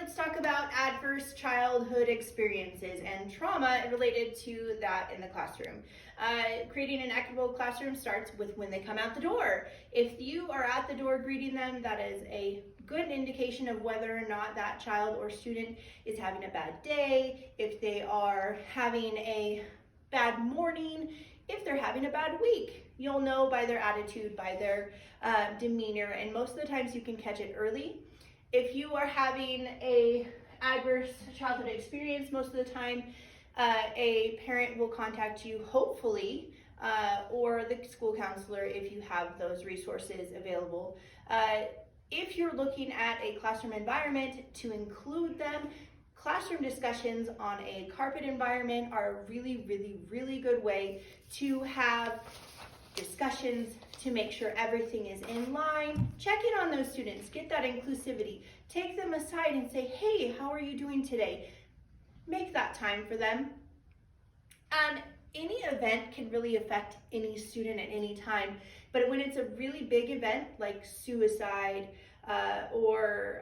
let's talk about adverse childhood experiences and trauma related to that in the classroom. Creating an equitable classroom starts with when they come out the door. If you are at the door greeting them, that is a good indication of whether or not that child or student is having a bad day, if they are having a bad morning, if they're having a bad week. You'll know by their attitude, by their demeanor, and most of the times you can catch it early. If you are having a adverse childhood experience, most of the time a parent will contact you, hopefully, or the school counselor if you have those resources available. If you're looking at a classroom environment, to include them. Classroom discussions on a carpet environment are a really good way to have discussions to make sure everything is in line. Check in on those students, get that inclusivity. Take them aside and say, hey, how are you doing today? Make that time for them. And any event can really affect any student at any time, but when it's a really big event like suicide or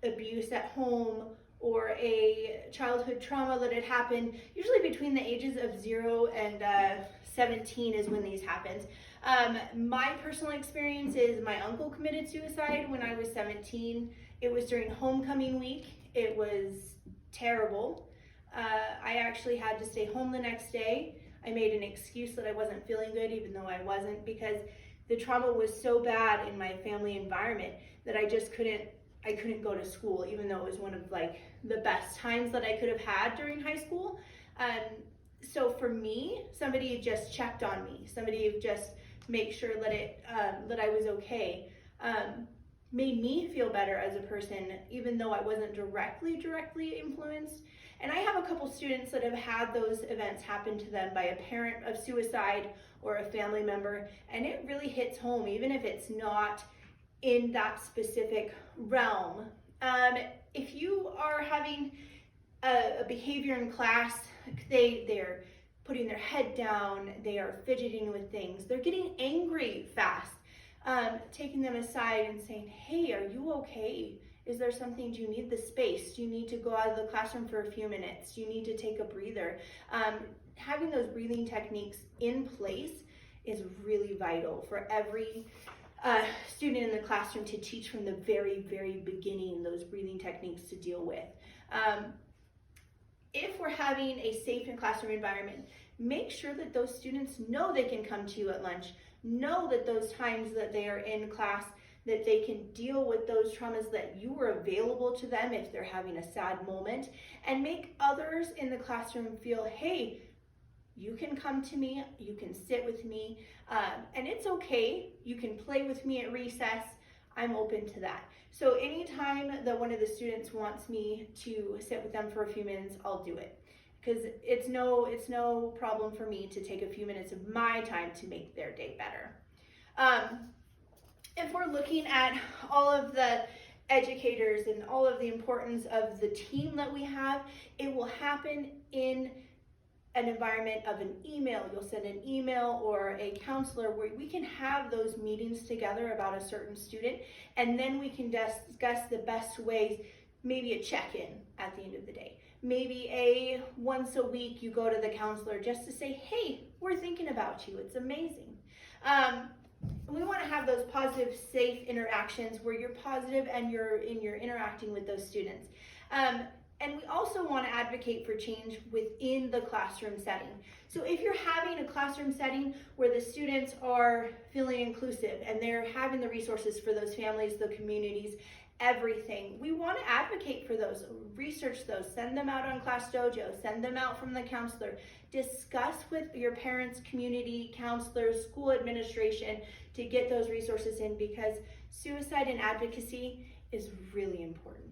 abuse at home or a childhood trauma that had happened, usually between the ages of 0 and 17 is when these happen. My personal experience is my uncle committed suicide when I was 17. It was during homecoming week. It was terrible. I actually had to stay home the next day. I made an excuse that I wasn't feeling good, even though I wasn't, because the trauma was so bad in my family environment that I just couldn't go to school, even though it was one of like the best times that I could have had during high school. So for me, somebody just checked on me, somebody just made sure that I was okay, made me feel better as a person, even though I wasn't directly influenced. And I have a couple students that have had those events happen to them by a parent of suicide or a family member, and it really hits home, even if it's not in that specific realm. If you are having a behavior in class, they're putting their head down, they are fidgeting with things, they're getting angry fast, taking them aside and saying, hey, are you okay? Is there something, do you need the space? Do you need to go out of the classroom for a few minutes? Do you need to take a breather? Having those breathing techniques in place is really vital for every student in the classroom to teach from the very beginning those breathing techniques to deal with. If we're having a safe and classroom environment, make sure that those students know they can come to you at lunch, know that those times that they are in class, that they can deal with those traumas, that you are available to them if they're having a sad moment, and make others in the classroom feel, hey, you can come to me, you can sit with me, and it's okay. You can play with me at recess. I'm open to that. So anytime that one of the students wants me to sit with them for a few minutes, I'll do it. Because it's no problem for me to take a few minutes of my time to make their day better. If we're looking at all of the educators and all of the importance of the team that we have, it will happen in an environment of an email. You'll send an email or a counselor where we can have those meetings together about a certain student, and then we can discuss the best ways, maybe a check-in at the end of the day. Maybe a once a week you go to the counselor just to say, hey, we're thinking about you, it's amazing. We want to have those positive, safe interactions where you're positive and you're interacting with those students. And we also want to advocate for change within the classroom setting. So if you're having a classroom setting where the students are feeling inclusive and they're having the resources for those families, the communities, everything, we want to advocate for those, research those, send them out on Class Dojo, send them out from the counselor, discuss with your parents, community, counselors, school administration to get those resources in, because suicide and advocacy is really important.